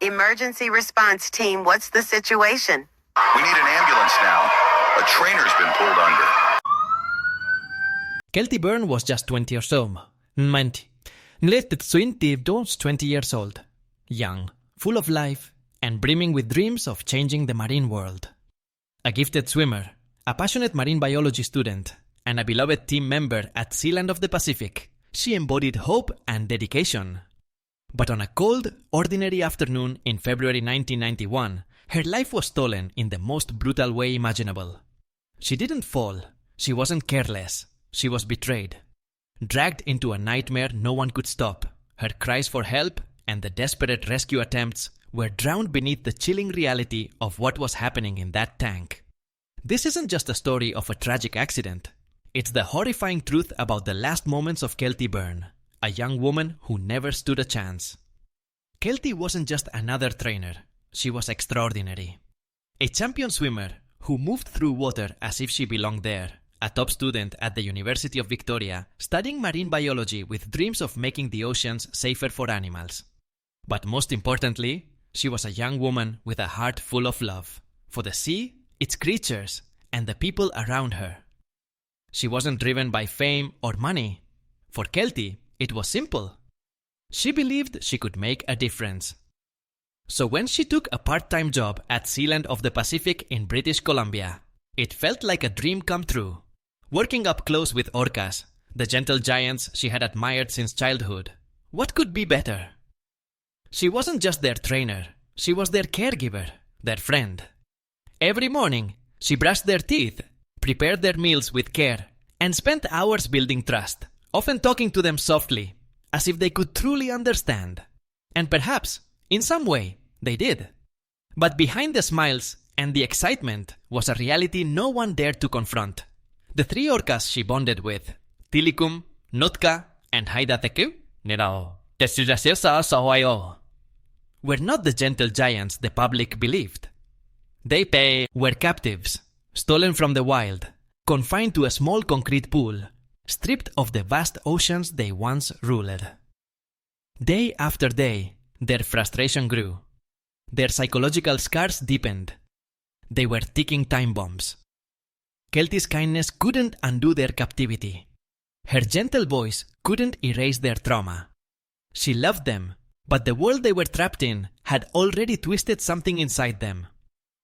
Emergency response team, what's the situation? We need an ambulance now. A trainer's been pulled under. Kelty Burn was just 20 or so. 20. 20 years old. Young, full of life, and brimming with dreams of changing the marine world. A gifted swimmer, a passionate marine biology student, and a beloved team member at Sealand of the Pacific, she embodied hope and dedication. But on a cold, ordinary afternoon in February 1991, her life was stolen in the most brutal way imaginable. She didn't fall. She wasn't careless. She was betrayed. Dragged into a nightmare no one could stop, her cries for help and the desperate rescue attempts were drowned beneath the chilling reality of what was happening in that tank. This isn't just a story of a tragic accident. It's the horrifying truth about the last moments of Kelty Burn, a young woman who never stood a chance. Kelty wasn't just another trainer. She was extraordinary. A champion swimmer who moved through water as if she belonged there. A top student at the University of Victoria, studying marine biology with dreams of making the oceans safer for animals. But most importantly, she was a young woman with a heart full of love for the sea, its creatures, and the people around her. She wasn't driven by fame or money. For Kelty, it was simple. She believed she could make a difference. So when she took a part-time job at Sealand of the Pacific in British Columbia, it felt like a dream come true. Working up close with orcas, the gentle giants she had admired since childhood. What could be better? She wasn't just their trainer, she was their caregiver, their friend. Every morning, she brushed their teeth, prepared their meals with care, and spent hours building trust, often talking to them softly, as if they could truly understand. And perhaps, in some way, they did. But behind the smiles and the excitement was a reality no one dared to confront. The three orcas she bonded with, Tilikum, Nootka, and Haidateku, were not the gentle giants the public believed. They were captives, stolen from the wild, confined to a small concrete pool, stripped of the vast oceans they once ruled. Day after day, their frustration grew. Their psychological scars deepened. They were ticking time bombs. Kelty's kindness couldn't undo their captivity. Her gentle voice couldn't erase their trauma. She loved them, but the world they were trapped in had already twisted something inside them.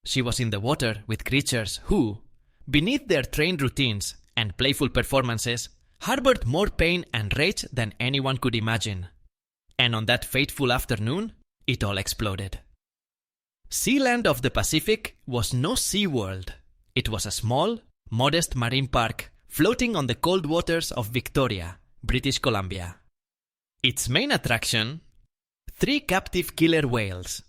She was in the water with creatures who, beneath their trained routines and playful performances, harbored more pain and rage than anyone could imagine. And on that fateful afternoon, it all exploded. Sealand of the Pacific was no sea world. It was a small, modest marine park floating on the cold waters of Victoria, British Columbia. Its main attraction, 3 captive killer whales.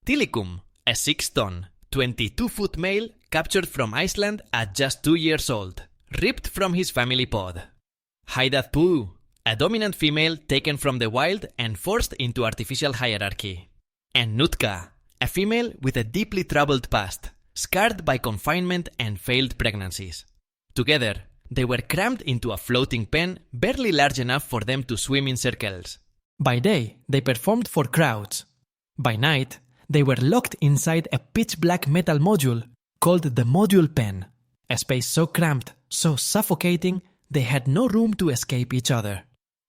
Tilikum, a 6-ton, 22-foot male captured from Iceland at just 2 years old, ripped from his family pod. Haidateku, a dominant female taken from the wild and forced into artificial hierarchy. And Nootka, a female with a deeply troubled past, scarred by confinement and failed pregnancies. Together, they were crammed into a floating pen barely large enough for them to swim in circles. By day, they performed for crowds. By night, they were locked inside a pitch-black metal module called the module pen, a space so cramped, so suffocating, they had no room to escape each other.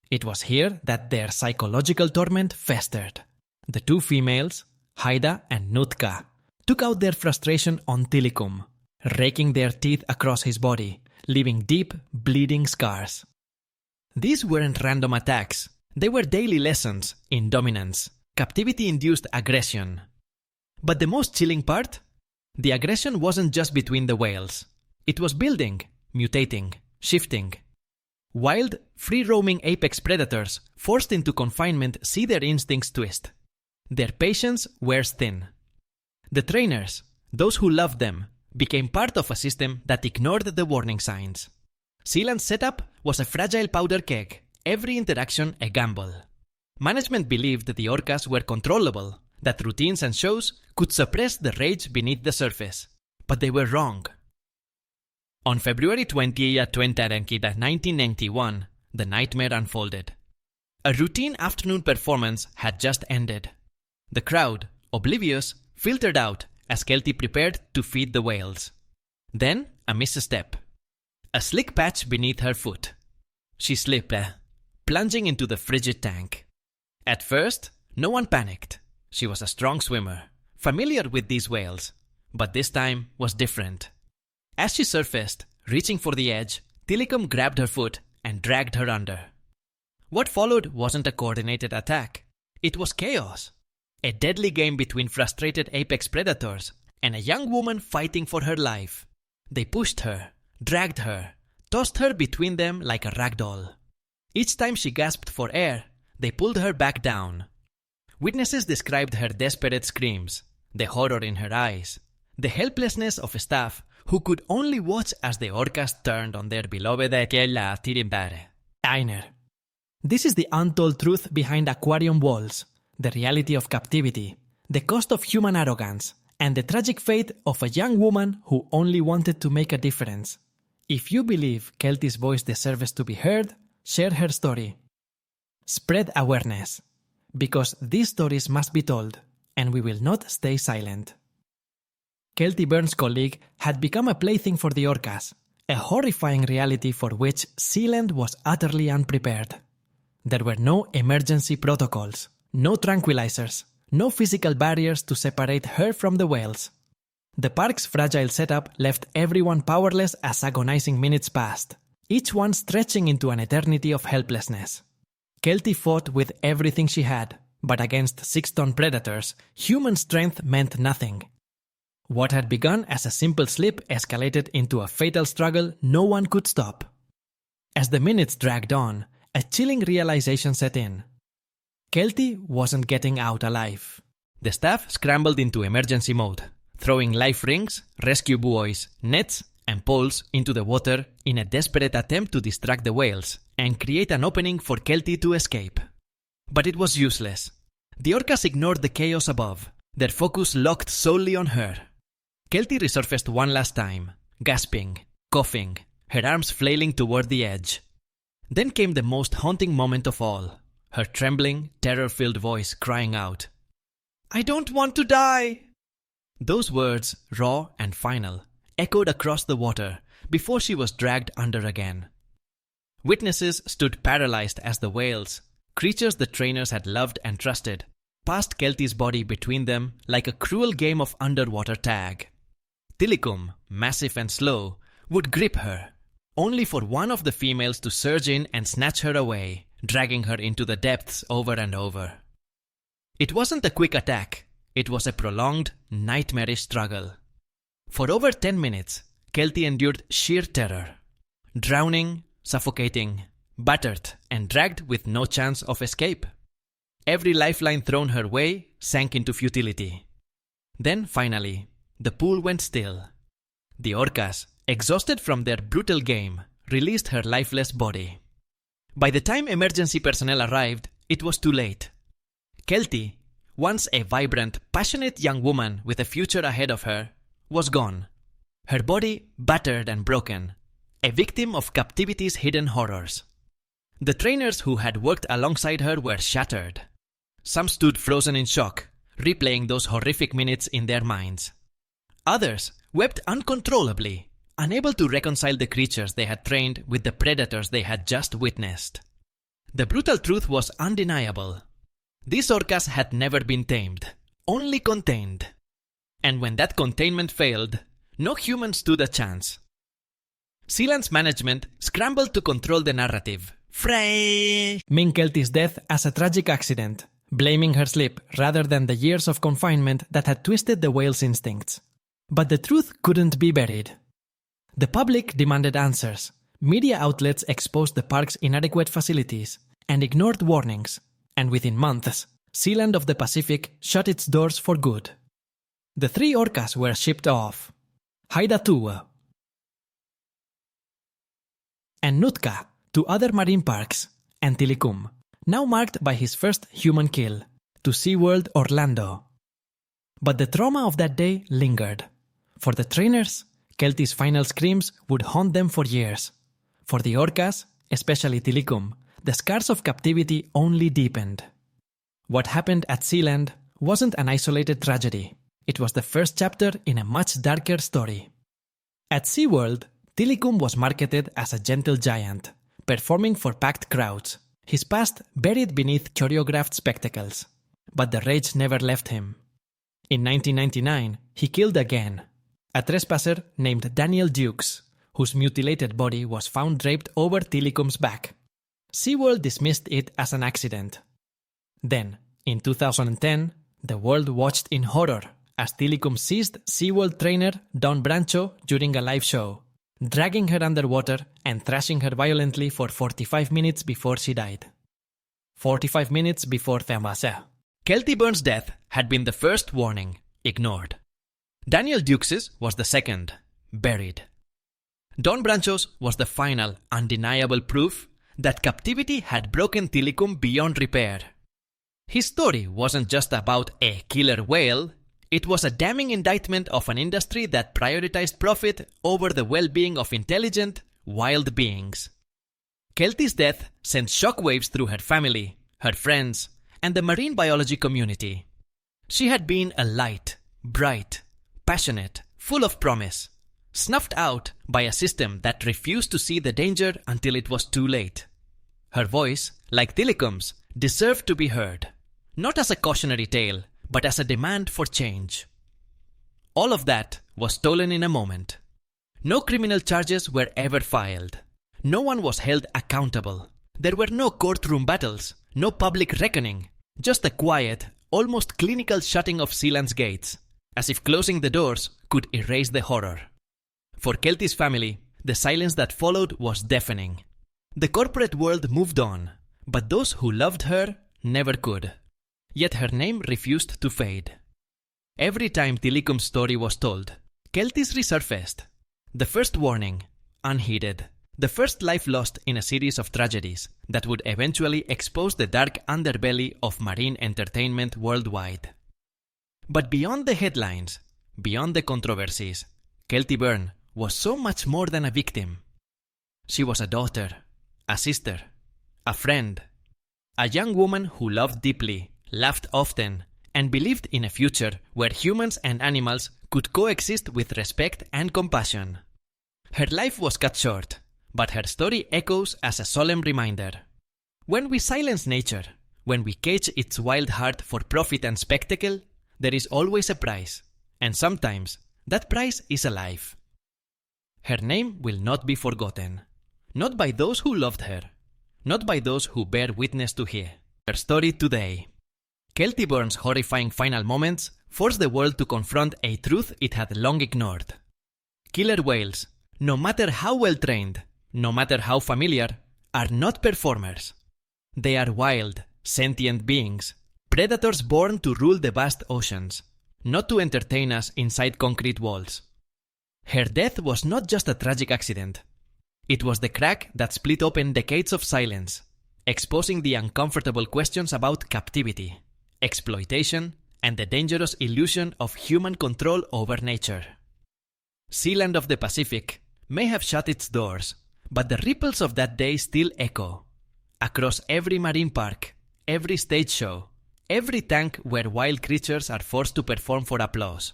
It was here that their psychological torment festered. The 2 females, Haida and Nootka, took out their frustration on Tilikum, raking their teeth across his body, leaving deep, bleeding scars. These weren't random attacks. They were daily lessons in dominance, captivity-induced aggression. But the most chilling part? The aggression wasn't just between the whales. It was building, mutating, shifting. Wild, free-roaming apex predators forced into confinement see their instincts twist. Their patience wears thin. The trainers, those who loved them, became part of a system that ignored the warning signs. Sealand's setup was a fragile powder keg, every interaction a gamble. Management believed that the orcas were controllable, that routines and shows could suppress the rage beneath the surface. But they were wrong. On February 20, 1991, the nightmare unfolded. A routine afternoon performance had just ended. The crowd, oblivious, filtered out as Kelty prepared to feed the whales. Then, a misstep. A slick patch beneath her foot. She slipped, plunging into the frigid tank. At first, no one panicked. She was a strong swimmer, familiar with these whales, but this time was different. As she surfaced, reaching for the edge, Tilikum grabbed her foot and dragged her under. What followed wasn't a coordinated attack. It was chaos. A deadly game between frustrated apex predators and a young woman fighting for her life. They pushed her, dragged her, tossed her between them like a rag doll. Each time she gasped for air, they pulled her back down. Witnesses described her desperate screams, the horror in her eyes, the helplessness of staff who could only watch as the orcas turned on their beloved Kelty Burn. Einer. This is the untold truth behind aquarium walls, the reality of captivity, the cost of human arrogance, and the tragic fate of a young woman who only wanted to make a difference. If you believe Kelty's voice deserves to be heard, share her story. Spread awareness, because these stories must be told, and we will not stay silent. Kelty Burns' colleague had become a plaything for the orcas, a horrifying reality for which Sealand was utterly unprepared. There were no emergency protocols, no tranquilizers, no physical barriers to separate her from the whales. The park's fragile setup left everyone powerless as agonizing minutes passed, each one stretching into an eternity of helplessness. Kelty fought with everything she had, but against 6-ton predators, human strength meant nothing. What had begun as a simple slip escalated into a fatal struggle no one could stop. As the minutes dragged on, a chilling realization set in. Kelty wasn't getting out alive. The staff scrambled into emergency mode, throwing life rings, rescue buoys, nets, and poles into the water in a desperate attempt to distract the whales and create an opening for Kelty to escape. But it was useless. The orcas ignored the chaos above, their focus locked solely on her. Kelty resurfaced one last time, gasping, coughing, her arms flailing toward the edge. Then came the most haunting moment of all, her trembling, terror-filled voice crying out, "I don't want to die!" Those words, raw and final, echoed across the water before she was dragged under again. Witnesses stood paralyzed as the whales, creatures the trainers had loved and trusted, passed Kelty's body between them like a cruel game of underwater tag. Tilikum, massive and slow, would grip her, only for one of the females to surge in and snatch her away, dragging her into the depths over and over. It wasn't a quick attack, it was a prolonged, nightmarish struggle. For over 10 minutes, Kelty endured sheer terror, drowning, suffocating, battered, and dragged with no chance of escape. Every lifeline thrown her way sank into futility. Then, finally, the pool went still. The orcas, exhausted from their brutal game, released her lifeless body. By the time emergency personnel arrived, it was too late. Kelty, once a vibrant, passionate young woman with a future ahead of her, was gone. Her body battered and broken, a victim of captivity's hidden horrors. The trainers who had worked alongside her were shattered. Some stood frozen in shock, replaying those horrific minutes in their minds. Others wept uncontrollably, unable to reconcile the creatures they had trained with the predators they had just witnessed. The brutal truth was undeniable. These orcas had never been tamed, only contained. And when that containment failed, no human stood a chance. Sealand's management scrambled to control the narrative, framing Kelty's death as a tragic accident, blaming her slip rather than the years of confinement that had twisted the whale's instincts. But the truth couldn't be buried. The public demanded answers. Media outlets exposed the park's inadequate facilities and ignored warnings, and within months, Sealand of the Pacific shut its doors for good. The 3 orcas were shipped off. Haida and Nootka to other marine parks, and Tilikum, now marked by his first human kill, to SeaWorld Orlando. But the trauma of that day lingered. For the trainers, Kelty's final screams would haunt them for years. For the orcas, especially Tilikum, the scars of captivity only deepened. What happened at Sealand wasn't an isolated tragedy. It was the first chapter in a much darker story. At SeaWorld, Tilikum was marketed as a gentle giant, performing for packed crowds, his past buried beneath choreographed spectacles. But the rage never left him. In 1999, he killed again, a trespasser named Daniel Dukes, whose mutilated body was found draped over Tilikum's back. SeaWorld dismissed it as an accident. Then, in 2010, the world watched in horror as Tilikum seized SeaWorld trainer Dawn Brancho during a live show, dragging her underwater and thrashing her violently for 45 minutes before she died. 45 minutes before Thermasa. Kelty Burns' death had been the first warning, ignored. Daniel Dukes' was the second, buried. Dawn Brancho's was the final, undeniable proof that Captivity had broken Tilikum beyond repair. His story wasn't just about a killer whale, it was a damning indictment of an industry that prioritized profit over the well-being of intelligent, wild beings. Kelty's death sent shockwaves through her family, her friends, and the marine biology community. She had been a light, bright, passionate, full of promise, snuffed out by a system that refused to see the danger until it was too late. Her voice, like Tilikum's, deserved to be heard, not as a cautionary tale, but as a demand for change. All of that was stolen in a moment. No criminal charges were ever filed. No one was held accountable. There were no courtroom battles, no public reckoning, just a quiet, almost clinical shutting of Sealand's gates, as if closing the doors could erase the horror. For Kelty's family, the silence that followed was deafening. The corporate world moved on, but those who loved her never could. Yet her name refused to fade. Every time Tilikum's story was told, Kelty's resurfaced. The first warning, unheeded. The first life lost in a series of tragedies that would eventually expose the dark underbelly of marine entertainment worldwide. But beyond the headlines, beyond the controversies, Kelty Burn was so much more than a victim. She was a daughter, a sister, a friend, a young woman who loved deeply, laughed often, and believed in a future where humans and animals could coexist with respect and compassion. Her life was cut short, but her story echoes as a solemn reminder. When we silence nature, when we cage its wild heart for profit and spectacle, there is always a price, and sometimes that price is a life. Her name will not be forgotten, not by those who loved her, not by those who bear witness to her story today. Kelty Burns' horrifying final moments forced the world to confront a truth it had long ignored. Killer whales, no matter how well trained, no matter how familiar, are not performers. They are wild, sentient beings, predators born to rule the vast oceans, not to entertain us inside concrete walls. Her death was not just a tragic accident. It was the crack that split open decades of silence, exposing the uncomfortable questions about captivity, exploitation, and the dangerous illusion of human control over nature. Sealand of the Pacific may have shut its doors, but the ripples of that day still echo. Across every marine park, every stage show, every tank where wild creatures are forced to perform for applause.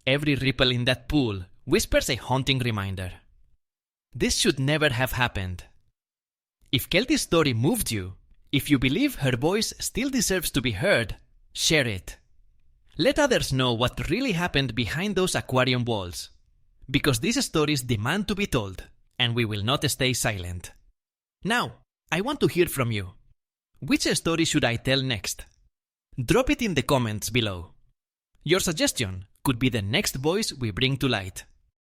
Every ripple in that pool whispers a haunting reminder. This should never have happened. If Kelty's story moved you, if you believe her voice still deserves to be heard, share it. Let others know what really happened behind those aquarium walls. Because these stories demand to be told, and we will not stay silent. Now, I want to hear from you. Which story should I tell next? Drop it in the comments below. Your suggestion could be the next voice we bring to light.